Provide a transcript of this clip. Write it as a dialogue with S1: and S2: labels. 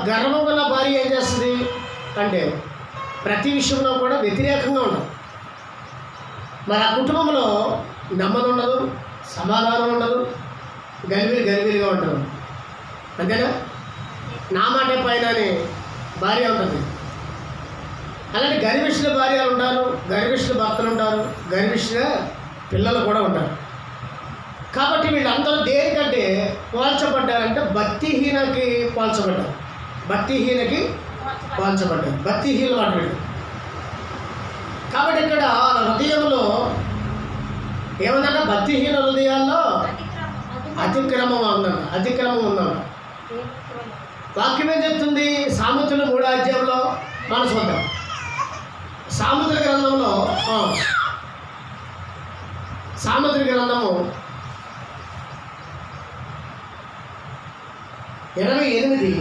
S1: గర్వం గల భార్య ఏం చేస్తుంది అంటే ప్రతి విషయంలో కూడా వ్యతిరేకంగా ఉండదు. మరి ఆ కుటుంబంలో నెమ్మది ఉండదు, సమాధానం ఉండదు, గలిబిలిగా ఉంటారు. అంతేనా? నా మాటే పైన అని భార్య ఉంటుంది. అలాంటి గర్విష్ఠుల భార్యలు ఉంటారు, గర్విష్ఠుల భర్తలు ఉంటారు, గర్విష్ఠుల పిల్లలు కూడా ఉంటారు. కాబట్టి వీళ్ళందరూ దేనికంటే పోల్చబడ్డారంటే భక్తిహీనకి పోల్చబడ్డారు. భక్తిహీనకి పోల్చబడ్డారు. భక్తిహీనులు మాట వీళ్ళు. కాబట్టి ఇక్కడ హృదయంలో ఏమన్నా భక్తిహీన హృదయాల్లో అతిక్రమం ఉందంట. వాక్యం ఏం చెప్తుంది? సామెతలు 3వ అధ్యాయంలో మనం చూద్దాం. సామెతల గ్రంథంలో సామెతల గ్రంథము 28